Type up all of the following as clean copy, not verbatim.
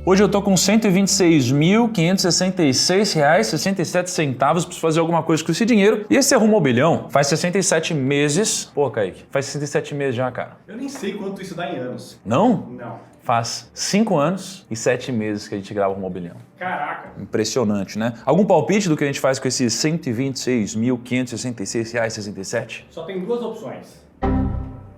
Hoje eu tô com R$ 126.566,67. Preciso fazer alguma coisa com esse dinheiro. E esse Rumo ao Bilhão faz 67 meses. Pô, Kaique, faz 67 meses já, cara. Eu nem sei quanto isso dá em anos. Não? Não. Faz 5 anos e 7 meses que a gente grava o Rumo ao Bilhão. Caraca. Impressionante, né? Algum palpite do que a gente faz com esses R$ 126.566,67? Só tem duas opções.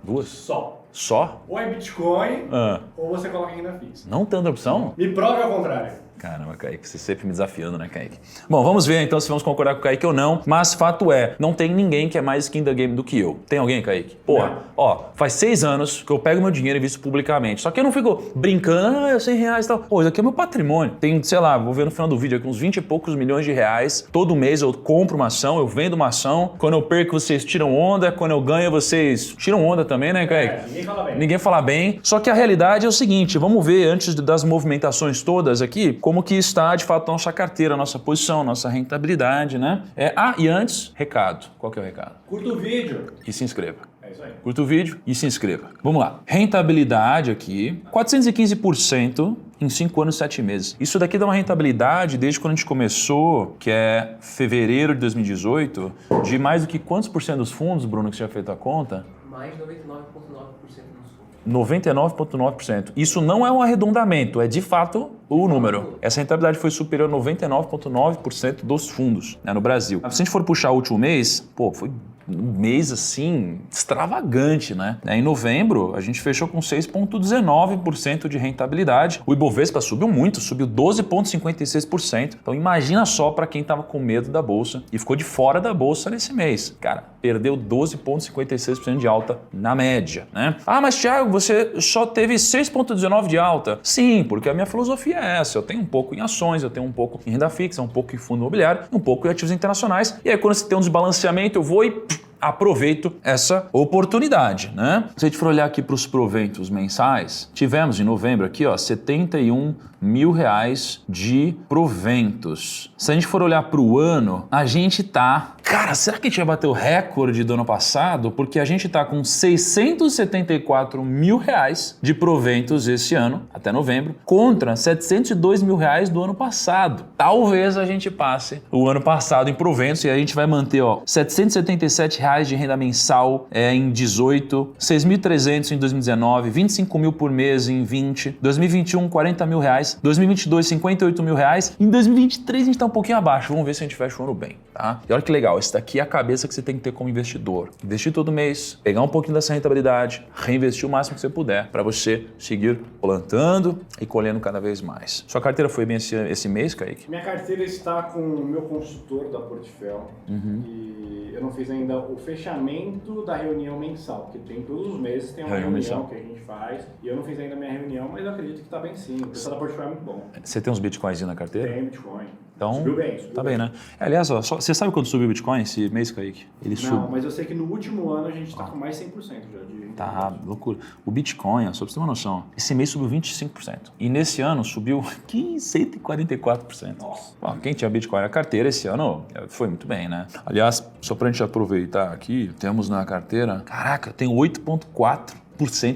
Duas? Só. Só? Ou é Bitcoin, Ah. ou você coloca renda fixa. Não tem outra opção? Me prove ao contrário. Caramba, Kaique, você sempre me desafiando, né, Kaique? Bom, vamos ver então se vamos concordar com o Kaique ou não, mas fato é, não tem ninguém que é mais skin the game do que eu. Tem alguém, Kaique? Porra, Não. ó, faz 6 anos que eu pego meu dinheiro e visto publicamente, só que eu não fico brincando, é R$100 e tal. Pô, isso aqui é meu patrimônio. Tem, sei lá, vou ver no final do vídeo aqui uns 20 e poucos milhões de reais. Todo mês eu compro uma ação, eu vendo uma ação. Quando eu perco, vocês tiram onda. Quando eu ganho, vocês tiram onda também, né, Kaique? Ninguém fala bem. Ninguém fala bem. Só que a realidade é o seguinte, vamos ver antes das movimentações todas aqui, como que está de fato a nossa carteira, a nossa posição, a nossa rentabilidade, né? E antes, recado. Qual que é o recado? Curta o vídeo. E se inscreva. É isso aí. Curta o vídeo e se inscreva. Vamos lá. Rentabilidade aqui, 415% em 5 anos e 7 meses. Isso daqui dá uma rentabilidade desde quando a gente começou, que é fevereiro de 2018, de mais do que quantos por cento dos fundos, Bruno, que você já fez a conta? Mais de 99,9% nos fundos. 99,9%. Isso não é um arredondamento, é de fato o número. Essa rentabilidade foi superior a 99,9% dos fundos, né, no Brasil. Se a gente for puxar o último mês, pô, foi um mês assim extravagante, né? Em novembro, a gente fechou com 6,19% de rentabilidade. O Ibovespa subiu muito, subiu 12,56%. Então imagina só para quem estava com medo da bolsa e ficou de fora da bolsa nesse mês. Cara, perdeu 12,56% de alta na média, né? Ah, mas Thiago, você só teve 6,19% de alta. Sim, porque a minha filosofia é essa. Eu tenho um pouco em ações, eu tenho um pouco em renda fixa, um pouco em fundo imobiliário, um pouco em ativos internacionais. E aí quando você tem um desbalanceamento, eu vou e aproveito essa oportunidade, né? Se a gente for olhar aqui para os proventos mensais, tivemos em novembro aqui, ó, R$71 mil de proventos. Se a gente for olhar para o ano, a gente tá... Cara, será que a gente vai bater o recorde do ano passado? Porque a gente tá com R$674 mil de proventos esse ano, até novembro, contra R$702 mil do ano passado. Talvez a gente passe o ano passado em proventos e a gente vai manter, ó, R$777 de renda mensal em 18, 6.300 em 2019, 25 mil por mês em 20, 2021 40 mil reais, 2022 58 mil reais, em 2023 a gente tá um pouquinho abaixo, vamos ver se a gente fecha o ano bem, tá? E olha que legal, esse daqui é a cabeça que você tem que ter como investidor. Investir todo mês, pegar um pouquinho dessa rentabilidade, reinvestir o máximo que você puder para você seguir plantando e colhendo cada vez mais. Sua carteira foi bem esse mês, Kaique? Minha carteira está com o meu consultor da Portfel e eu não fiz ainda o fechamento da reunião mensal, porque tem todos os meses tem uma reunião que a gente faz e eu não fiz ainda a minha reunião, mas eu acredito que está bem sim. O pessoal da Portfel é muito bom. Você tem uns bitcoins na carteira? Tem Bitcoin. Então, subiu bem. Tá bem, né? Aliás, ó, você sabe quando subiu o Bitcoin esse mês, Kaique? Ele Não, mas eu sei que no último ano a gente está com mais 100% já de... Tá, loucura. O Bitcoin, só pra você ter uma noção, esse mês subiu 25%. E nesse ano subiu 144%. Nossa. Bom, quem tinha Bitcoin na carteira esse ano foi muito bem, né? Aliás, só pra gente aproveitar aqui, temos na carteira, caraca, tem 8,4%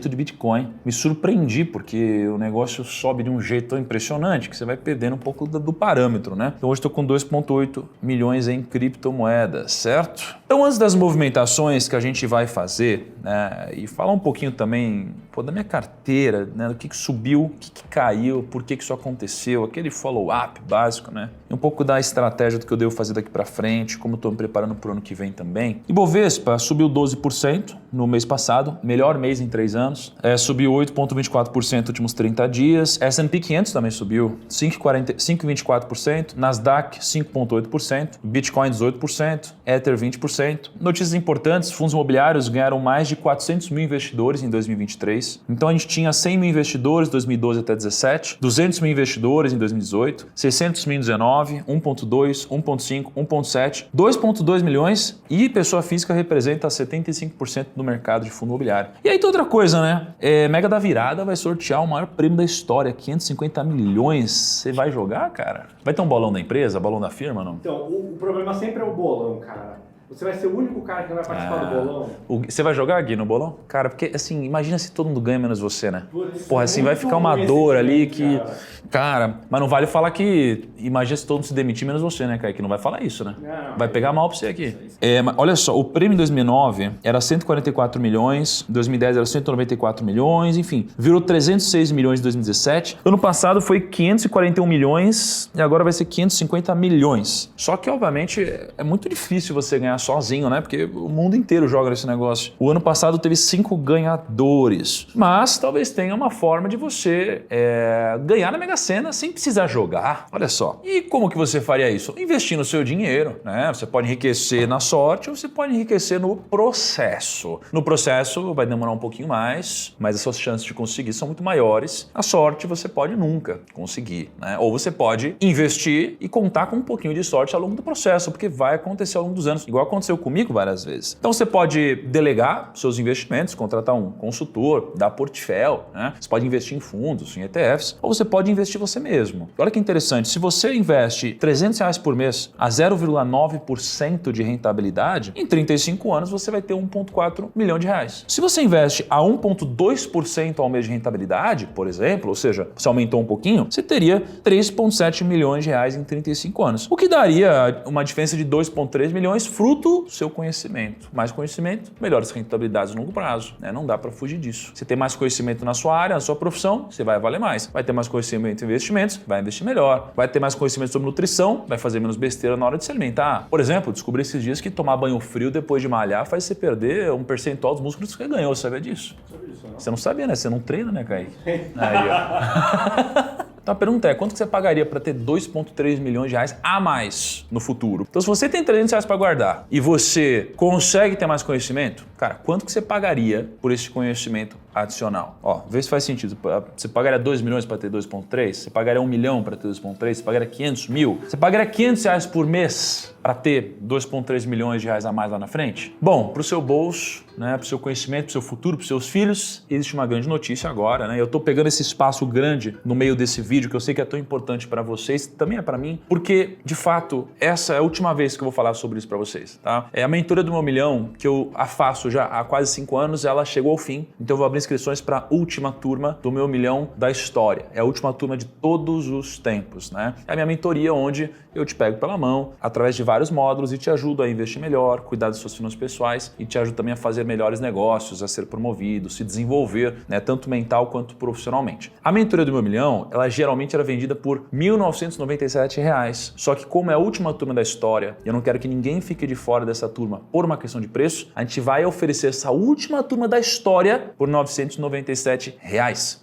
de Bitcoin. Me surpreendi porque o negócio sobe de um jeito tão impressionante que você vai perdendo um pouco do parâmetro, né? Então hoje estou com 2,8 milhões em criptomoedas, certo? Então antes das movimentações que a gente vai fazer, né, e falar um pouquinho também da minha carteira, né, do que subiu, o que caiu, por que isso aconteceu, aquele follow-up básico, né? E um pouco da estratégia do que eu devo fazer daqui para frente, como estou me preparando para o ano que vem também. Ibovespa subiu 12% no mês passado, melhor mês em 3 anos. Subiu 8,24% nos últimos 30 dias. S&P 500 também subiu 5,24%. Nasdaq 5,8%. Bitcoin 18%. Ether 20%. Notícias importantes, fundos imobiliários ganharam mais de 400 mil investidores em 2023. Então a gente tinha 100 mil investidores em 2012 até 2017, 200 mil investidores em 2018, 600 mil em 2019, 1,2, 1,5, 1,7, 2,2 milhões e pessoa física representa 75% do mercado de fundo imobiliário. E aí tem outra coisa, né? Mega da Virada vai sortear o maior prêmio da história, 550 milhões. Você vai jogar, cara? Vai ter um bolão da empresa, bolão da firma, não? Então, o problema sempre é o bolão, cara. Você vai ser o único cara que não vai participar do bolão? Você vai jogar, Gui, no bolão? Cara, porque assim, imagina se todo mundo ganha menos você, né? Putz, Porra, assim, vai ficar uma dor ali que... Cara, mas não vale falar que... Imagina se todo mundo se demitir menos você, né, Kaique? Não vai falar isso, né? Não, vai pegar mal pra você aqui. Mas olha só, o prêmio em 2009 era 144 milhões, em 2010 era 194 milhões, enfim. Virou 306 milhões em 2017. Ano passado foi 541 milhões e agora vai ser 550 milhões. Só que, obviamente, é muito difícil você ganhar sozinho, né? Porque o mundo inteiro joga nesse negócio. O ano passado teve 5 ganhadores. Mas talvez tenha uma forma de você ganhar na Mega Sena sem precisar jogar. Olha só. E como que você faria isso? Investindo o seu dinheiro, né? Você pode enriquecer na sorte ou você pode enriquecer no processo. No processo vai demorar um pouquinho mais, mas as suas chances de conseguir são muito maiores. A sorte você pode nunca conseguir, né? Ou você pode investir e contar com um pouquinho de sorte ao longo do processo, porque vai acontecer ao longo dos anos, igual aconteceu comigo várias vezes. Então você pode delegar seus investimentos, contratar um consultor, dar portfólio, né? Você pode investir em fundos, em ETFs, ou você pode investir você mesmo. Olha que interessante, se você investe R$300 por mês a 0,9% de rentabilidade, em 35 anos você vai ter 1,4 milhão de reais. Se você investe a 1,2% ao mês de rentabilidade, por exemplo, ou seja, você aumentou um pouquinho, você teria 3,7 milhões de reais em 35 anos. O que daria uma diferença de 2,3 milhões fruto do seu conhecimento. Mais conhecimento, melhores rentabilidades no longo prazo, né? Não dá para fugir disso. Você tem mais conhecimento na sua área, na sua profissão, você vai valer mais. Vai ter mais conhecimento em investimentos, vai investir melhor. Vai ter mais conhecimento sobre nutrição, vai fazer menos besteira na hora de se alimentar. Por exemplo, descobri esses dias que tomar banho frio depois de malhar faz você perder um percentual dos músculos que você ganhou. Você sabia disso? Não sabia disso, não. Você não sabia, né? Você não treina, né, Kaique? Aí, ó. Então a pergunta é, quanto que você pagaria para ter 2,3 milhões de reais a mais no futuro? Então se você tem R$300 para guardar e você consegue ter mais conhecimento, cara, quanto que você pagaria por esse conhecimento adicional? Ó, vê se faz sentido. Você pagaria 2 milhões para ter 2,3? Você pagaria 1 milhão para ter 2,3? Você pagaria 500 mil? Você pagaria R$500 por mês para ter 2,3 milhões de reais a mais lá na frente? Bom, para o seu bolso, né, para o seu conhecimento, para o seu futuro, para os seus filhos, existe uma grande notícia agora, né? Eu estou pegando esse espaço grande no meio desse vídeo, que eu sei que é tão importante para vocês, também é para mim, porque, de fato, essa é a última vez que eu vou falar sobre isso para vocês, tá? É a mentoria do 1 milhão, que eu a faço já há quase 5 anos, ela chegou ao fim, então eu vou abrir inscrições para a última turma do 1 milhão da história. É a última turma de todos os tempos, né? É a minha mentoria onde eu te pego pela mão, através de vários módulos e te ajudo a investir melhor, cuidar das suas finanças pessoais e te ajudo também a fazer melhores negócios, a ser promovido, se desenvolver, né, tanto mental quanto profissionalmente. A mentoria do 1 milhão, ela geralmente era vendida por R$1.997. Só que como é a última turma da história, e eu não quero que ninguém fique de fora dessa turma por uma questão de preço, a gente vai oferecer essa última turma da história por R$997.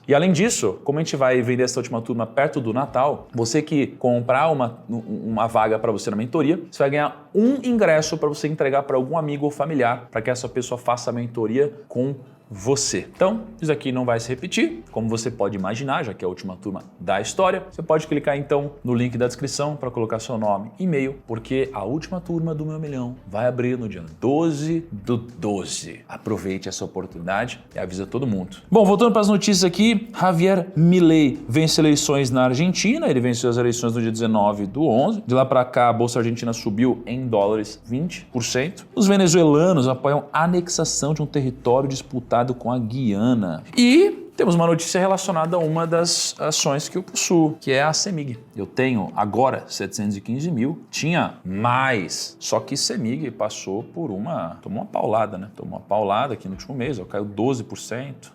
E além disso, como a gente vai vender essa última turma perto do Natal, você que comprar uma vaga para você na mentoria, você vai ganhar um ingresso para você entregar para algum amigo ou familiar, para que essa pessoa faça a mentoria com você. Então, isso aqui não vai se repetir, como você pode imaginar, já que é a última turma da história. Você pode clicar então no link da descrição para colocar seu nome e e-mail, porque a última turma do 1 milhão vai abrir no dia 12/12. Aproveite essa oportunidade e avisa todo mundo. Bom, voltando para as notícias aqui, Javier Milei vence eleições na Argentina, ele venceu as eleições no dia 19/11. De lá para cá, a Bolsa Argentina subiu em dólares 20%. Os venezuelanos apoiam a anexação de um território disputado com a Guiana. E temos uma notícia relacionada a uma das ações que eu possuo, que é a CEMIG. Eu tenho agora 715 mil, tinha mais, só que CEMIG passou por tomou uma paulada, né? Tomou uma paulada aqui no último mês, ela caiu 12%,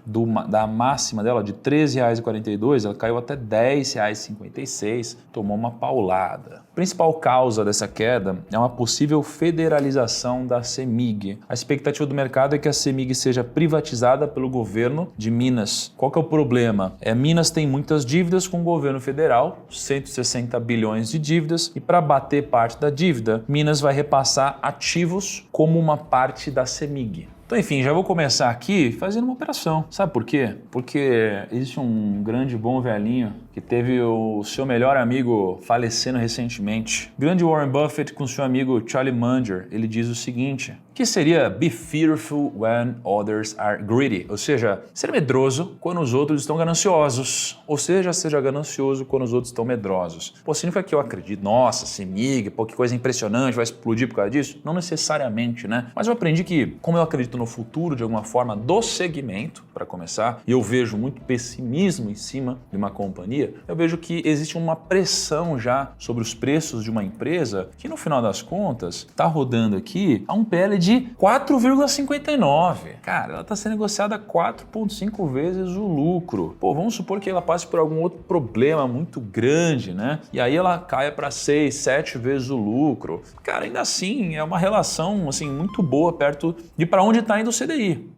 da máxima dela de R$13,42, ela caiu até R$10,56, tomou uma paulada. A principal causa dessa queda é uma possível federalização da CEMIG. A expectativa do mercado é que a CEMIG seja privatizada pelo governo de Minas. Qual que é o problema? Minas tem muitas dívidas com o governo federal, 160 bilhões de dívidas, e para bater parte da dívida, Minas vai repassar ativos como uma parte da CEMIG. Então, enfim, já vou começar aqui fazendo uma operação. Sabe por quê? Porque existe um grande bom velhinho que teve o seu melhor amigo falecendo recentemente. Grande Warren Buffett com seu amigo Charlie Munger, ele diz o seguinte, que seria be fearful when others are greedy, ou seja, ser medroso quando os outros estão gananciosos, ou seja, seja ganancioso quando os outros estão medrosos. Pô, significa que eu acredito, nossa, Semig, pô, que coisa impressionante, vai explodir por causa disso? Não necessariamente, né? Mas eu aprendi que, como eu acredito no futuro de alguma forma do segmento, para começar, e eu vejo muito pessimismo em cima de uma companhia, eu vejo que existe uma pressão já sobre os preços de uma empresa que no final das contas está rodando aqui a um PL de 4,59. Cara, ela está sendo negociada 4,5 vezes o lucro. Pô, vamos supor que ela passe por algum outro problema muito grande, né? E aí ela caia para 6, 7 vezes o lucro. Cara, ainda assim é uma relação assim muito boa perto de para onde está indo o CDI.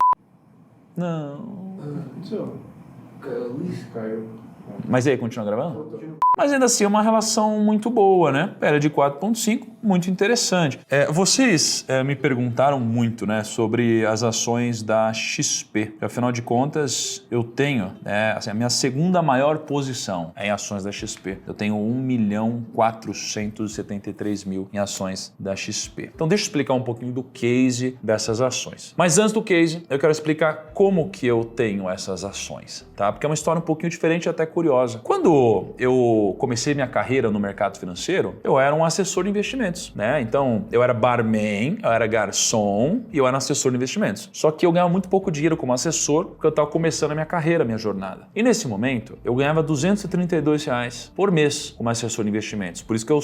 Não. Caiu. Mas e aí, continua gravando? Mas ainda assim é uma relação muito boa, né? PL de 4,5, muito interessante. Vocês me perguntaram muito, né, sobre as ações da XP. Afinal de contas, eu tenho a minha segunda maior posição em ações da XP. Eu tenho 1.473.000 em ações da XP. Então deixa eu explicar um pouquinho do case dessas ações. Mas antes do case, eu quero explicar como que eu tenho essas ações, tá? Porque é uma história um pouquinho diferente e até curiosa. Quando eu comecei minha carreira no mercado financeiro, eu era um assessor de investimentos, né? Então, eu era barman, eu era garçom e eu era assessor de investimentos. Só que eu ganhava muito pouco dinheiro como assessor porque eu estava começando a minha carreira, a minha jornada. E nesse momento, eu ganhava R$232 por mês como assessor de investimentos. Por isso que eu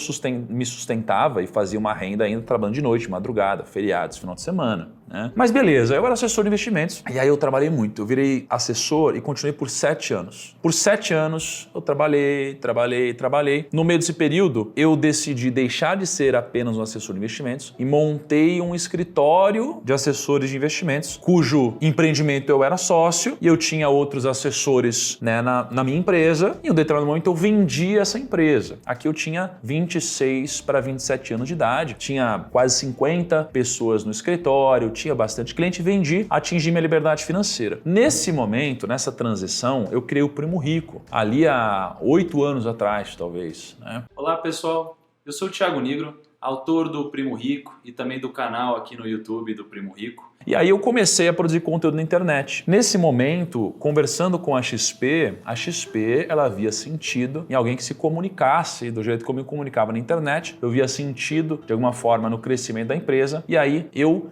me sustentava e fazia uma renda ainda trabalhando de noite, madrugada, feriados, final de semana, né? Mas beleza, eu era assessor de investimentos e aí eu trabalhei muito. Eu virei assessor e continuei por 7 anos. Por 7 anos, eu trabalhei. No meio desse período, eu decidi deixar de ser apenas um assessor de investimentos e montei um escritório de assessores de investimentos, cujo empreendimento eu era sócio e eu tinha outros assessores, né, na minha empresa. E em um determinado momento eu vendi essa empresa. Aqui eu tinha 26 para 27 anos de idade, tinha quase 50 pessoas no escritório, tinha bastante cliente, vendi, atingi minha liberdade financeira. Nesse momento, nessa transição, eu criei o Primo Rico, ali há 8 anos atrás, talvez, né? Olá pessoal, eu sou o Thiago Nigro, autor do Primo Rico e também do canal aqui no YouTube do Primo Rico. E aí eu comecei a produzir conteúdo na internet. Nesse momento, conversando com a XP ela via sentido em alguém que se comunicasse do jeito como eu comunicava na internet. Eu via sentido, de alguma forma, no crescimento da empresa. E aí eu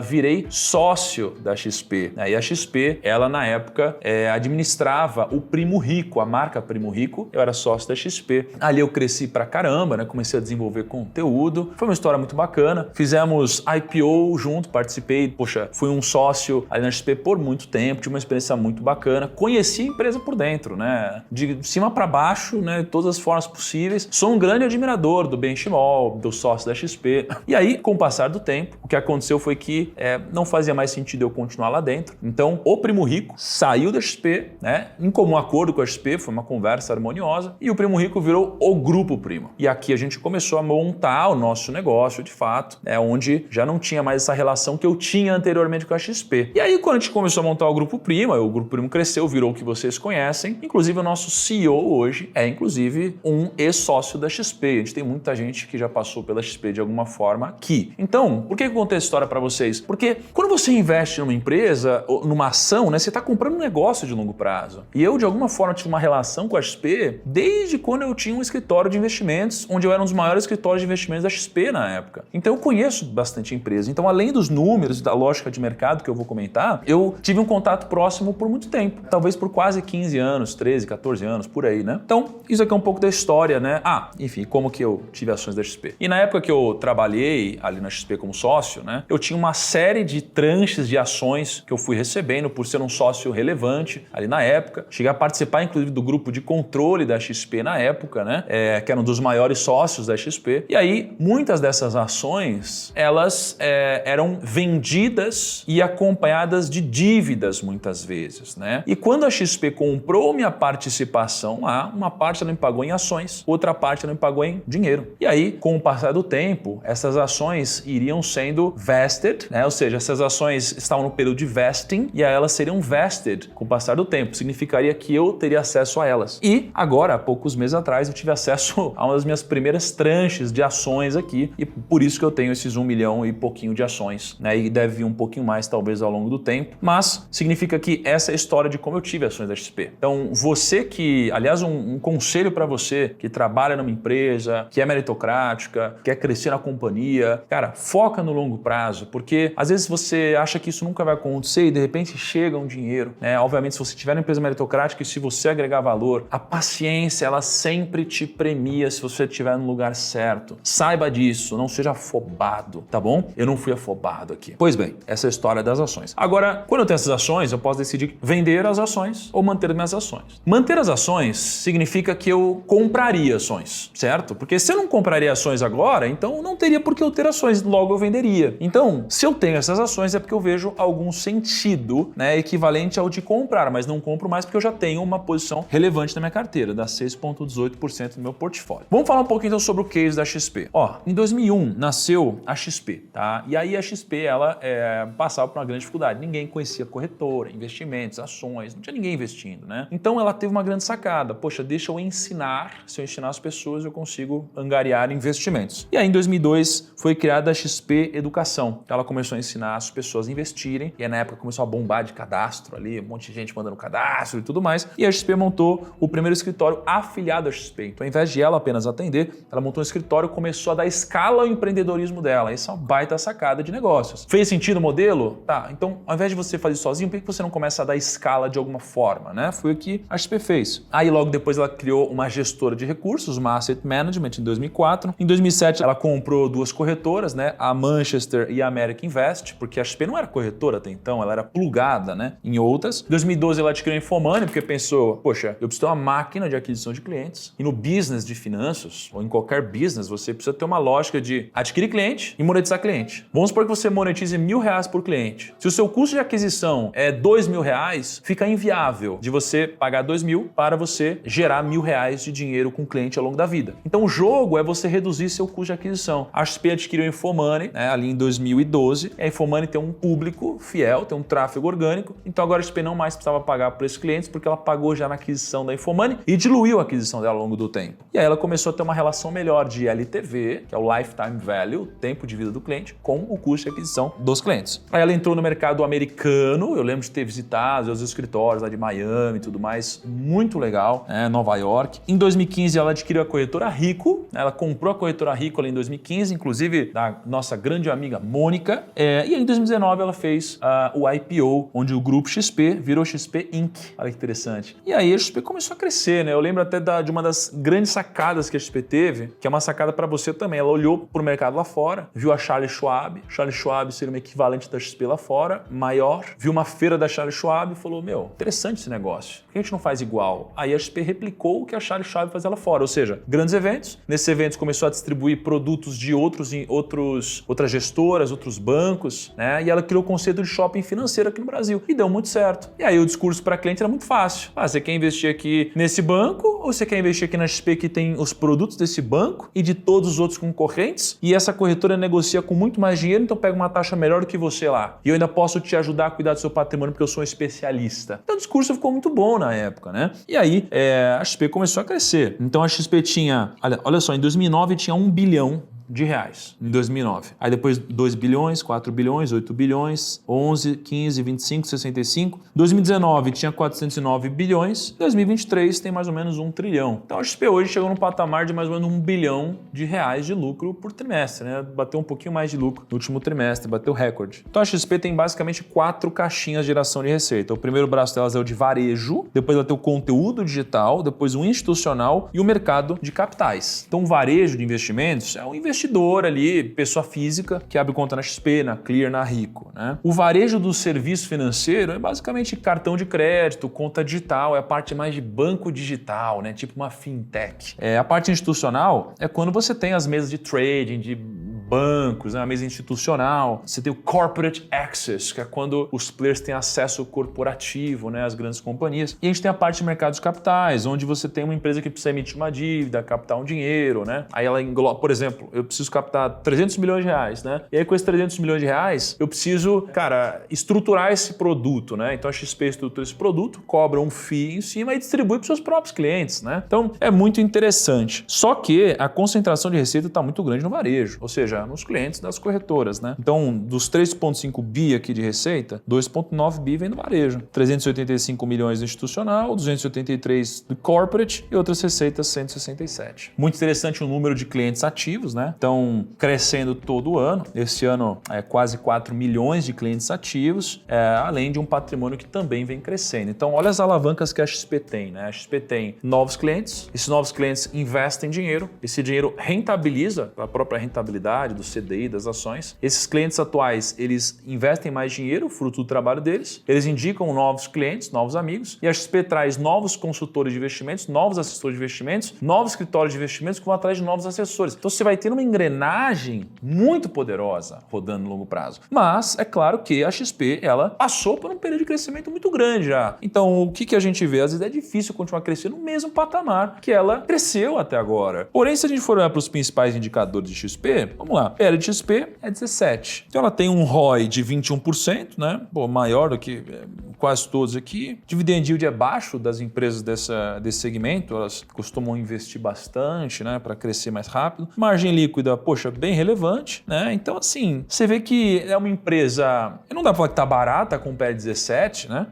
virei sócio da XP. E a XP, ela na época administrava o Primo Rico, a marca Primo Rico. Eu era sócio da XP. Ali eu cresci pra caramba, né? Comecei a desenvolver conteúdo. Foi uma história muito bacana. Fizemos IPO junto, participei, poxa, fui um sócio ali na XP por muito tempo, tive uma experiência muito bacana, conheci a empresa por dentro, né? De cima para baixo, né? De todas as formas possíveis. Sou um grande admirador do Benchimol, do sócio da XP. E aí, com o passar do tempo, o que aconteceu foi que não fazia mais sentido eu continuar lá dentro. Então, o Primo Rico saiu da XP, né? Em comum acordo com a XP, foi uma conversa harmoniosa, e o Primo Rico virou o Grupo Primo. E aqui a gente começou a montar o nosso negócio, de fato, onde já não tinha mais essa relação que eu tinha anteriormente com a XP. E aí, quando a gente começou a montar o Grupo Primo, o Grupo Primo cresceu, virou o que vocês conhecem. Inclusive, o nosso CEO hoje é, inclusive, um ex-sócio da XP. A gente tem muita gente que já passou pela XP de alguma forma aqui. Então, por que eu contei essa história para vocês? Porque quando você investe numa empresa, ou numa ação, né, você está comprando um negócio de longo prazo. E eu, de alguma forma, tive uma relação com a XP desde quando eu tinha um escritório de investimentos, onde eu era um dos maiores escritórios de investimentos da XP na época. Então, eu conheço bastante empresa. Então, além dos números, da lógica de mercado que eu vou comentar, eu tive um contato próximo por muito tempo, talvez por quase 15 anos, 13, 14 anos, por aí, né? Então, isso aqui é um pouco da história, né? Enfim, como que eu tive ações da XP. E na época que eu trabalhei ali na XP como sócio, né? Eu tinha uma série de tranches de ações que eu fui recebendo por ser um sócio relevante ali na época. Cheguei a participar, inclusive, do grupo de controle da XP na época, né? Que era um dos maiores sócios da XP. E aí, muitas dessas ações, elas eram vendidas altas e acompanhadas de dívidas muitas vezes, né? E quando a XP comprou minha participação lá, uma parte ela me pagou em ações, outra parte ela me pagou em dinheiro. E aí, com o passar do tempo, essas ações iriam sendo vested, né? Ou seja, essas ações estavam no período de vesting e aí elas seriam vested com o passar do tempo. Significaria que eu teria acesso a elas. E agora, há poucos meses atrás, eu tive acesso a uma das minhas primeiras tranches de ações aqui e por isso que eu tenho esses 1 milhão e pouquinho de ações, né? E deve vir um pouquinho mais talvez ao longo do tempo, mas significa que essa é a história de como eu tive ações da XP. Então, você que, aliás, um conselho para você que trabalha numa empresa, que é meritocrática, quer crescer na companhia, cara, foca no longo prazo, porque às vezes você acha que isso nunca vai acontecer e de repente chega um dinheiro, né? Obviamente, se você tiver uma empresa meritocrática e se você agregar valor, a paciência, ela sempre te premia se você estiver no lugar certo. Saiba disso, não seja afobado, tá bom? Eu não fui afobado aqui. Pois bem, essa é a história das ações. Agora, quando eu tenho essas ações, eu posso decidir vender as ações ou manter as minhas ações. Manter as ações significa que eu compraria ações, certo? Porque se eu não compraria ações agora, então não teria por que eu ter ações, logo eu venderia. Então, se eu tenho essas ações é porque eu vejo algum sentido, né, equivalente ao de comprar, mas não compro mais porque eu já tenho uma posição relevante na minha carteira, dá 6,18% do meu portfólio. Vamos falar um pouquinho então sobre o case da XP. Ó, em 2001 nasceu a XP, tá? E aí a XP, ela passava por uma grande dificuldade. Ninguém conhecia corretora, investimentos, ações, não tinha ninguém investindo, né? Então ela teve uma grande sacada. Poxa, deixa eu ensinar, se eu ensinar as pessoas, eu consigo angariar investimentos. E aí em 2002 foi criada a XP Educação. Ela começou a ensinar as pessoas a investirem e aí, na época começou a bombar de cadastro ali, um monte de gente mandando cadastro e tudo mais. E a XP montou o primeiro escritório afiliado à XP. Então, ao invés de ela apenas atender, ela montou um escritório e começou a dar escala ao empreendedorismo dela. Essa é uma baita sacada de negócios. Fez sentido o modelo? Tá, então ao invés de você fazer sozinho, por que você não começa a dar escala de alguma forma, né? Foi o que a XP fez. Aí logo depois ela criou uma gestora de recursos, uma Asset Management, em 2004. Em 2007 ela comprou duas corretoras, né? A Manchester e a American Invest, porque a XP não era corretora até então, ela era plugada, né, em outras. Em 2012 ela adquiriu a Infomoney, porque pensou, poxa, eu preciso ter uma máquina de aquisição de clientes. E no business de finanças, ou em qualquer business, você precisa ter uma lógica de adquirir cliente e monetizar cliente. Vamos supor que você monetize R$1.000 por cliente. Se o seu custo de aquisição é R$2.000, fica inviável de você pagar R$2.000 para você gerar R$1.000 de dinheiro com o cliente ao longo da vida. Então o jogo é você reduzir seu custo de aquisição. A XP adquiriu a Infomoney, né, ali em 2012. A Infomoney tem um público fiel, tem um tráfego orgânico. Então agora a XP não mais precisava pagar por esses clientes porque ela pagou já na aquisição da Infomoney e diluiu a aquisição dela ao longo do tempo. E aí ela começou a ter uma relação melhor de LTV, que é o Lifetime Value, tempo de vida do cliente, com o custo de aquisição dos clientes. Aí ela entrou no mercado americano, eu lembro de ter visitado os escritórios lá de Miami e tudo mais, muito legal, né? Nova York. Em 2015 ela adquiriu a corretora Rico, né? Ela comprou a corretora Rico ali em 2015, inclusive da nossa grande amiga Mônica, e aí em 2019 ela fez o IPO, onde o grupo XP virou XP Inc. Olha que interessante. E aí a XP começou a crescer, né? Eu lembro até de uma das grandes sacadas que a XP teve, que é uma sacada para você também. Ela olhou para o mercado lá fora, viu a Charles Schwab. Charles Schwab seria um equivalente da XP lá fora, maior. Viu uma feira da Charles Schwab e falou, meu, interessante esse negócio. Por que a gente não faz igual? Aí a XP replicou o que a Charles Schwab fazia lá fora, ou seja, grandes eventos. Nesses eventos começou a distribuir produtos de outras gestoras, outros bancos, né? E ela criou o conceito de shopping financeiro aqui no Brasil. E deu muito certo. E aí o discurso para cliente era muito fácil. Você quer investir aqui nesse banco ou você quer investir aqui na XP que tem os produtos desse banco e de todos os outros concorrentes? E essa corretora negocia com muito mais dinheiro, então pega uma taxa melhor do que você lá. E eu ainda posso te ajudar a cuidar do seu patrimônio porque eu sou um especialista. Então o discurso ficou muito bom na época, né? E aí a XP começou a crescer. Então a XP tinha, olha só, em 2009 tinha R$1 bilhão em 2009. Aí depois 2 bilhões, 4 bilhões, 8 bilhões, 11, 15, 25, 65. 2019 tinha 409 bilhões. 2023 tem mais ou menos 1 trilhão. Então a XP hoje chegou num patamar de mais ou menos R$1 bilhão de lucro por trimestre, né? Bateu um pouquinho mais de lucro no último trimestre, bateu recorde. Então a XP tem basicamente 4 caixinhas de geração de receita. O primeiro braço delas é o de varejo, depois ela tem o conteúdo digital, depois o institucional e o mercado de capitais. Então o varejo de investimentos é um investidor ali, pessoa física, que abre conta na XP, na Clear, na Rico, né? O varejo do serviço financeiro é basicamente cartão de crédito, conta digital, é a parte mais de banco digital, né? Tipo uma fintech. A parte institucional é quando você tem as mesas de trading, de bancos, né? A mesa institucional. Você tem o corporate access, que é quando os players têm acesso corporativo, né, às grandes companhias. E a gente tem a parte de mercados capitais, onde você tem uma empresa que precisa emitir uma dívida, captar um dinheiro, né? Aí ela engloba, por exemplo, eu preciso captar 300 milhões de reais, né? E aí com esses 300 milhões de reais, eu preciso, cara, estruturar esse produto, né? Então a XP estrutura esse produto, cobra um FII em cima e distribui para os seus próprios clientes, né? Então é muito interessante. Só que a concentração de receita está muito grande no varejo, ou seja, nos clientes das corretoras, né? Então, dos 3,5 bi aqui de receita, 2,9 bi vem do varejo, 385 milhões do institucional, 283 do corporate e outras receitas 167. Muito interessante o número de clientes ativos, né? Então, crescendo todo ano. Esse ano é quase 4 milhões de clientes ativos, além de um patrimônio que também vem crescendo. Então, olha as alavancas que a XP tem, né? A XP tem novos clientes, esses novos clientes investem dinheiro, esse dinheiro rentabiliza a própria rentabilidade do CDI, das ações. Esses clientes atuais, eles investem mais dinheiro, fruto do trabalho deles, eles indicam novos clientes, novos amigos, e a XP traz novos consultores de investimentos, novos assessores de investimentos, novos escritórios de investimentos que vão atrás de novos assessores. Então, você vai ter uma engrenagem muito poderosa rodando no longo prazo. Mas, é claro que a XP, ela passou por um período de crescimento muito grande já. Então, o que a gente vê? Às vezes é difícil continuar crescendo no mesmo patamar que ela cresceu até agora. Porém, se a gente for olhar para os principais indicadores de XP, vamos lá, PL de XP é 17. Então, ela tem um ROI de 21%, né? Pô, maior do que quase todos aqui. Dividend yield é baixo das empresas desse segmento, elas costumam investir bastante, né, para crescer mais rápido. Margem líquida, poxa, bem relevante, né? Então, assim, você vê que é uma empresa, não dá para falar que tá barata com o PL 17, né?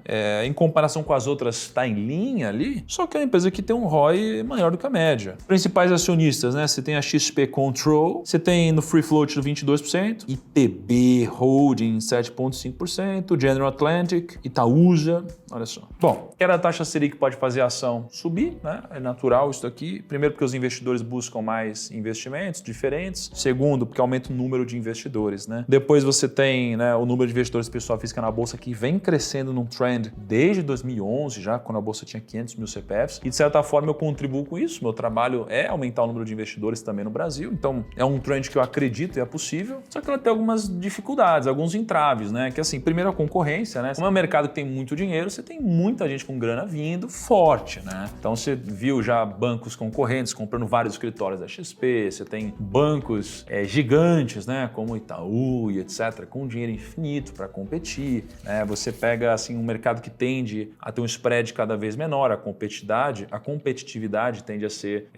Em comparação com as outras, está em linha ali, só que é uma empresa que tem um ROI maior do que a média. Principais acionistas, né? Você tem a XP Control, você tem no Free Float 22%, ITB Holding 7,5%, General Atlantic, Itaúsa, olha só. Bom, que a taxa Selic pode fazer a ação subir, né? É natural isso daqui. Primeiro, porque os investidores buscam mais investimentos diferentes. Segundo, porque aumenta o número de investidores, né? Depois você tem, né, o número de investidores pessoa física na bolsa que vem crescendo num trend desde 2011, já quando a bolsa tinha 500 mil CPFs. E de certa forma eu contribuo com isso. Meu trabalho é aumentar o número de investidores também no Brasil. Então é um trend que eu acredito e é possível. Só que ela tem algumas dificuldades, alguns entraves, né? Que assim, primeiro a concorrência, né? Como é um mercado que tem muito dinheiro, você tem muita gente com grana vindo forte, né? Então você viu já bancos concorrentes comprando vários escritórios da XP, você tem bancos gigantes, né? Como Itaú e etc, com dinheiro infinito para competir, né? Você pega assim um mercado que tende a ter um spread cada vez menor, a competitividade tende a ser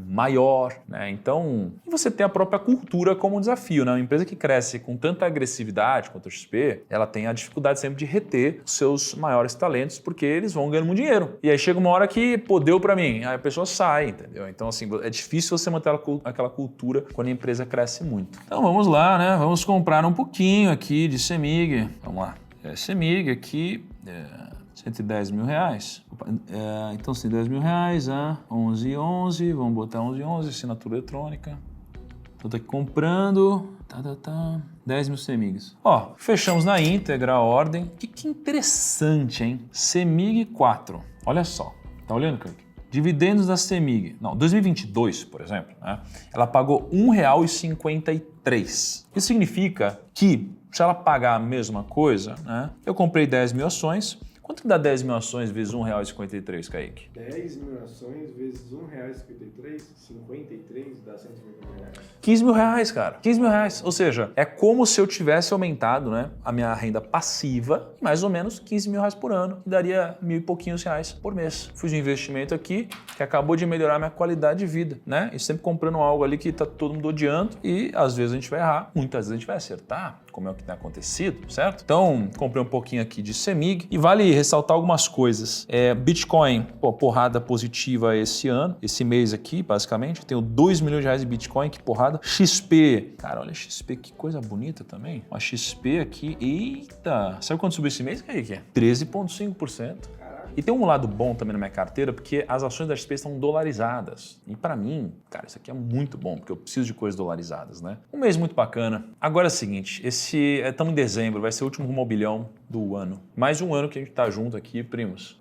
maior, né? Então, você tem a própria cultura como um desafio, né? Uma empresa que cresce com tanta agressividade quanto a XP, ela tem a dificuldade sempre de reter os seus maiores talentos, porque eles vão ganhando muito dinheiro. E aí chega uma hora que, pô, deu pra mim, aí a pessoa sai, entendeu? Então, assim, é difícil você manter aquela cultura quando a empresa cresce muito. Então, vamos lá, né? Vamos comprar um pouquinho aqui de CEMIG. Vamos lá. CEMIG aqui, 110 mil reais. Então, 110 mil reais, 11,11, vamos botar 11,11, assinatura eletrônica. Tô aqui comprando, 10 mil CEMIGs. Ó, fechamos na íntegra a ordem. Que interessante, hein? CEMIG 4, olha só. Tá olhando, Kirk? Dividendos da CEMIG. Não, 2022, por exemplo, né? Ela pagou R$ 1,53. Isso significa que, se ela pagar a mesma coisa, né? Eu comprei 10 mil ações. Quanto que dá 10 mil ações vezes R$ 1,53, Kaique? 10 mil ações vezes R$ 1,53, 53 dá 150 mil reais. 15 mil reais, cara. 15 mil reais. Ou seja, é como se eu tivesse aumentado, né, a minha renda passiva em mais ou menos 15 mil reais por ano. E daria mil e pouquinhos reais por mês. Fiz um investimento aqui que acabou de melhorar a minha qualidade de vida, né? E sempre comprando algo ali que tá todo mundo odiando e às vezes a gente vai errar, muitas vezes a gente vai acertar, como é o que tem acontecido, certo? Então, comprei um pouquinho aqui de CEMIG e vale ressaltar algumas coisas. Bitcoin, porrada positiva esse ano, esse mês aqui, basicamente. Tenho 2 milhões de reais de Bitcoin, que porrada. XP, cara, olha XP, que coisa bonita também. A XP aqui, eita, sabe quanto subiu esse mês, Kaique? 13,5%. Caraca. E tem um lado bom também na minha carteira, porque as ações da XP estão dolarizadas. E para mim, cara, isso aqui é muito bom, porque eu preciso de coisas dolarizadas, né? Um mês muito bacana. Agora é o seguinte, estamos em dezembro, vai ser o último rumo ao bilhão do ano. Mais um ano que a gente tá junto aqui, primos.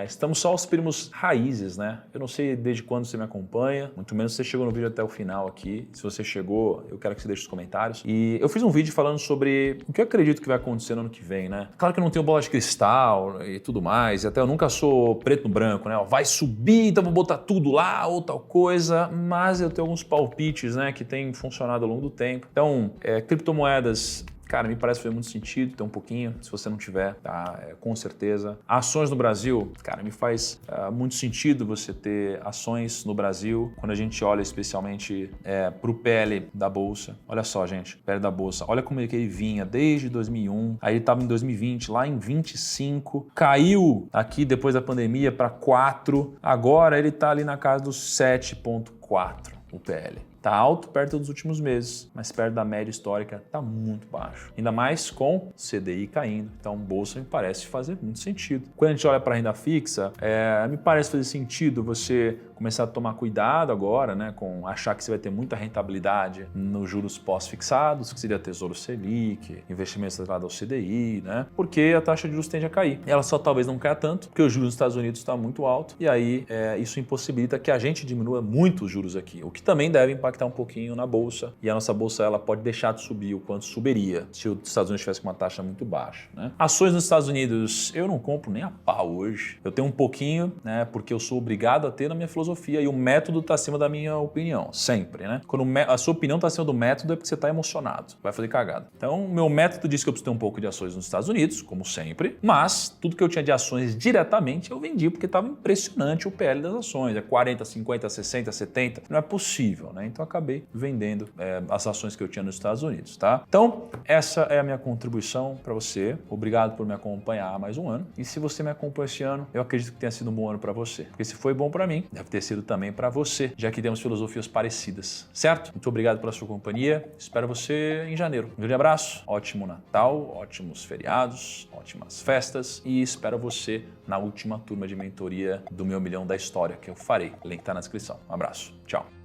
Estamos só os primos raízes, né? Eu não sei desde quando você me acompanha, muito menos se você chegou no vídeo até o final aqui. Se você chegou, eu quero que você deixe os comentários. E eu fiz um vídeo falando sobre o que eu acredito que vai acontecer no ano que vem, né? Claro que eu não tenho bola de cristal e tudo mais, e até eu nunca sou preto no branco, né? Vai subir, então vou botar tudo lá ou tal coisa, mas eu tenho alguns palpites, né, que têm funcionado ao longo do tempo. Então, criptomoedas, cara, me parece fazer muito sentido, tem um pouquinho, se você não tiver, tá? Com certeza. Ações no Brasil, cara, me faz muito sentido você ter ações no Brasil, quando a gente olha especialmente para o PL da Bolsa. Olha só, gente, PL da Bolsa, olha como ele vinha desde 2001, aí ele estava em 2020, lá em 25, caiu aqui depois da pandemia para 4, agora ele está ali na casa dos 7,4, o PL. Tá alto perto dos últimos meses, mas perto da média histórica tá muito baixo. Ainda mais com CDI caindo. Então, bolsa me parece fazer muito sentido. Quando a gente olha para a renda fixa, me parece fazer sentido você começar a tomar cuidado agora, né, com achar que você vai ter muita rentabilidade nos juros pós-fixados, que seria Tesouro Selic, investimentos atrelados ao CDI, né? Porque a taxa de juros tende a cair. Ela só talvez não caia tanto, porque os juros nos Estados Unidos está muito alto, e aí isso impossibilita que a gente diminua muito os juros aqui, o que também deve impactar um pouquinho na bolsa, e a nossa bolsa ela pode deixar de subir o quanto subiria se os Estados Unidos tivesse com uma taxa muito baixa, né? Ações nos Estados Unidos eu não compro nem a pau hoje. Eu tenho um pouquinho, né, porque eu sou obrigado a ter na minha filosofia, e o método está acima da minha opinião, sempre, né? Quando a sua opinião está acima do método é porque você está emocionado, vai fazer cagada. Então, o meu método diz que eu preciso ter um pouco de ações nos Estados Unidos, como sempre, mas tudo que eu tinha de ações diretamente eu vendi porque estava impressionante o PL das ações, 40, 50, 60, 70, não é possível, né? Então, acabei vendendo as ações que eu tinha nos Estados Unidos, tá? Então, essa é a minha contribuição para você. Obrigado por me acompanhar há mais um ano. E se você me acompanha esse ano, eu acredito que tenha sido um bom ano para você. Porque se foi bom para mim, deve ter sido também para você, já que temos filosofias parecidas, certo? Muito obrigado pela sua companhia. Espero você em janeiro. Um grande abraço, ótimo Natal, ótimos feriados, ótimas festas e espero você na última turma de mentoria do Meu Milhão da História que eu farei. O link tá na descrição. Um abraço. Tchau.